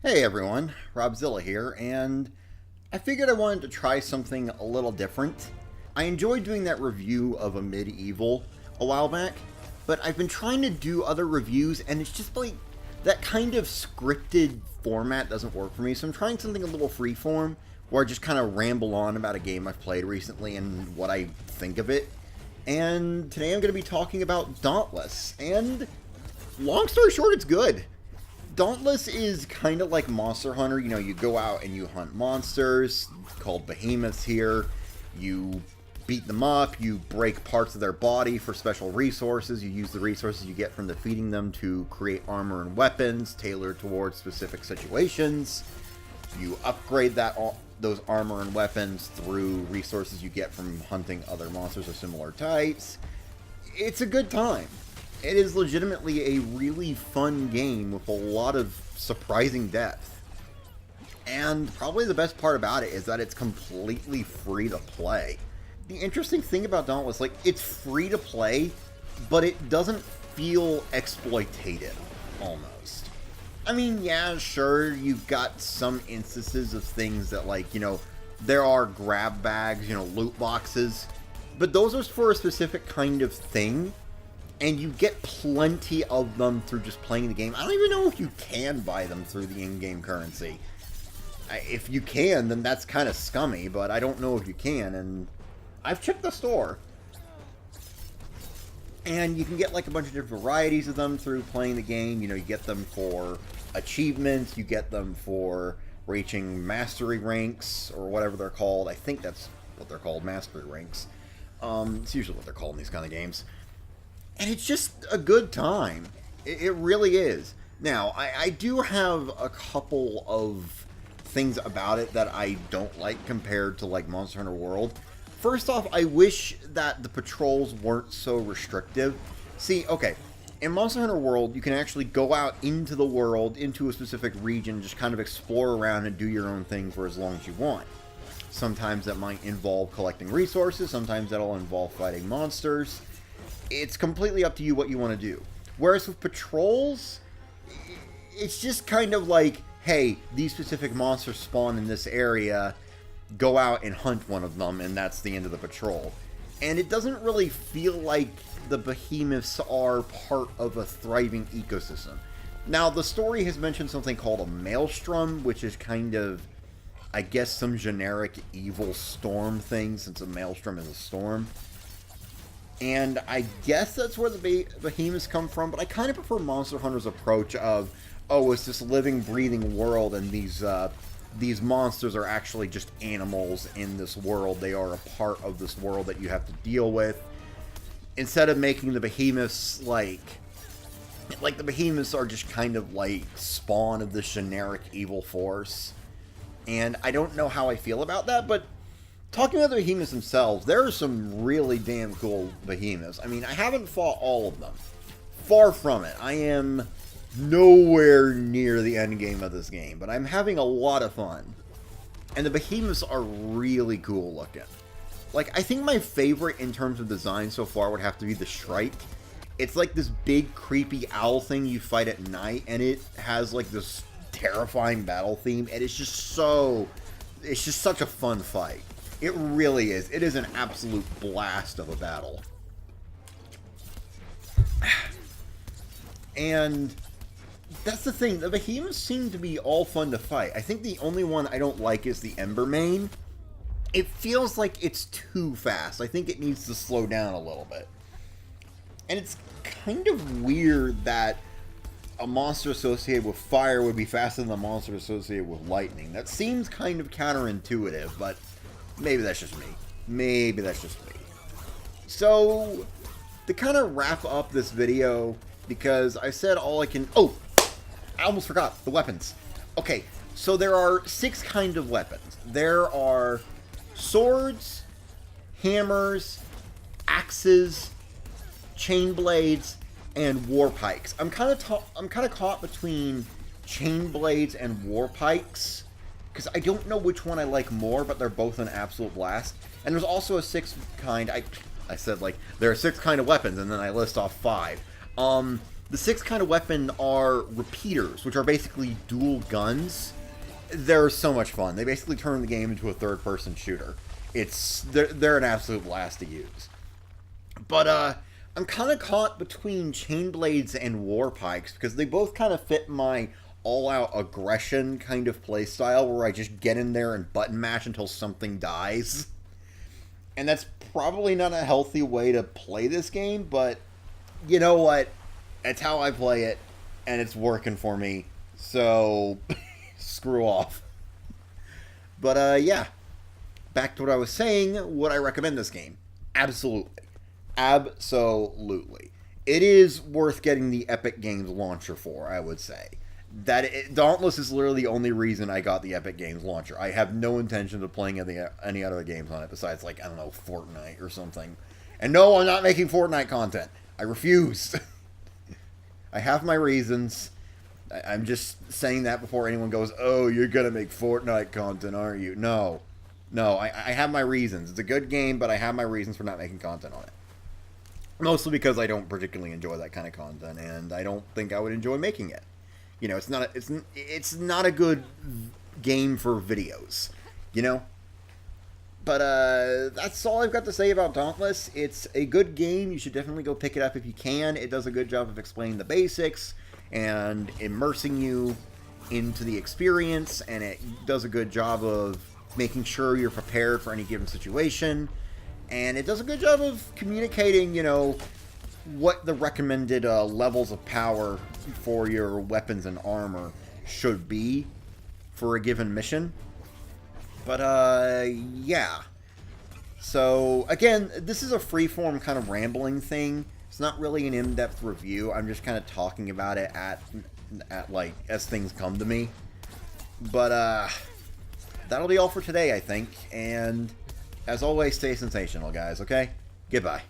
Hey everyone, ROBZILLA here, and I figured I wanted to try something a little different. I enjoyed doing that review of a medieval a while back, but I've been trying to do other reviews, and it's just like, that kind of scripted format doesn't work for me, so I'm trying something a little freeform, where I just kind of ramble on about a game I've played recently and what I think of it. And today I'm going to be talking about Dauntless, and long story short, it's good. Dauntless is kind of like Monster Hunter. You know, you go out and you hunt monsters, called behemoths here. You beat them up, you break parts of their body for special resources. You use the resources you get from defeating them to create armor and weapons tailored towards specific situations. You upgrade those armor and weapons through resources you get from hunting other monsters of similar types. It's a good time. It is legitimately a really fun game with a lot of surprising depth. And probably the best part about it is that it's completely free to play. The interesting thing about Dauntless, like, it's free to play, but it doesn't feel exploitative, almost. I mean, yeah, sure, you've got some instances of things that, like, you know, there are grab bags, you know, loot boxes, but those are for a specific kind of thing. And you get plenty of them through just playing the game. I don't even know if you can buy them through the in-game currency. If you can, then that's kind of scummy, but I don't know if you can, and I've checked the store. And you can get like a bunch of different varieties of them through playing the game. You know, you get them for achievements, you get them for reaching mastery ranks, or whatever they're called. I think that's what they're called, mastery ranks. It's usually what they're called in these kind of games. And it's just a good time. It really is. Now, I do have a couple of things about it that I don't like compared to, like, Monster Hunter World. First off, I wish that the patrols weren't so restrictive. See, okay, in Monster Hunter World, you can actually go out into the world, into a specific region, just kind of explore around and do your own thing for as long as you want. Sometimes that might involve collecting resources, sometimes that'll involve fighting monsters. It's completely up to you what you want to do. Whereas with patrols, it's just kind of like, hey, these specific monsters spawn in this area, go out and hunt one of them, and that's the end of the patrol. And it doesn't really feel like the behemoths are part of a thriving ecosystem. Now, the story has mentioned something called a maelstrom, which is kind of, I guess, some generic evil storm thing, since a maelstrom is a storm. And I guess that's where the behemoths come from, but I kind of prefer Monster Hunter's approach of, oh, it's this living, breathing world, and these monsters are actually just animals in this world. They are a part of this world that you have to deal with. Instead of making the behemoths like the behemoths are just kind of like spawn of this generic evil force. And I don't know how I feel about that, but talking about the behemoths themselves, there are some really damn cool behemoths. I mean, I haven't fought all of them. Far from it. I am nowhere near the end game of this game, but I'm having a lot of fun. And the behemoths are really cool looking. Like, I think my favorite in terms of design so far would have to be the Shrike. It's like this big, creepy owl thing you fight at night, and it has like this terrifying battle theme, and it's just such a fun fight. It really is. It is an absolute blast of a battle. And that's the thing. The behemoths seem to be all fun to fight. I think the only one I don't like is the Embermane. It feels like it's too fast. I think it needs to slow down a little bit. And it's kind of weird that a monster associated with fire would be faster than a monster associated with lightning. That seems kind of counterintuitive, but maybe that's just me. Maybe that's just me. So, to kind of wrap up this video, because I said all I can... Oh! I almost forgot. The weapons. Okay, so there are 6 kinds of weapons. There are swords, hammers, axes, chain blades, and war pikes. I'm kind of caught between chain blades and war pikes, because I don't know which one I like more, but they're both an absolute blast. And there's also a 6th kind. I said, like, there are 6 kind of weapons, and then I list off 5. The The sixth kind of weapon are repeaters, which are basically dual guns. They're so much fun. They basically turn the game into a third-person shooter. They're an absolute blast to use. But I'm kind of caught between chain blades and war pikes because they both kind of fit my all-out aggression kind of playstyle where I just get in there and button mash until something dies. And that's probably not a healthy way to play this game, but you know what? It's how I play it, and it's working for me. So, screw off. But, yeah. Back to what I was saying, would I recommend this game? Absolutely. Absolutely. It is worth getting the Epic Games launcher for, I would say. Dauntless is literally the only reason I got the Epic Games launcher. I have no intention of playing any other games on it besides, like, I don't know, Fortnite or something. And no, I'm not making Fortnite content. I refuse. I have my reasons. I'm just saying that before anyone goes, oh, you're going to make Fortnite content, aren't you? No. No, I have my reasons. It's a good game, but I have my reasons for not making content on it. Mostly because I don't particularly enjoy that kind of content, and I don't think I would enjoy making it. You know, it's not a good game for videos, you know? But that's all I've got to say about Dauntless. It's a good game. You should definitely go pick it up if you can. It does a good job of explaining the basics and immersing you into the experience, and it does a good job of making sure you're prepared for any given situation. And it does a good job of communicating, you know, what the recommended levels of power for your weapons and armor should be for a given mission. But, yeah. So, again, this is a freeform kind of rambling thing. It's not really an in-depth review. I'm just kind of talking about it like, as things come to me. But, that'll be all for today, I think. And, as always, stay sensational, guys, okay? Goodbye.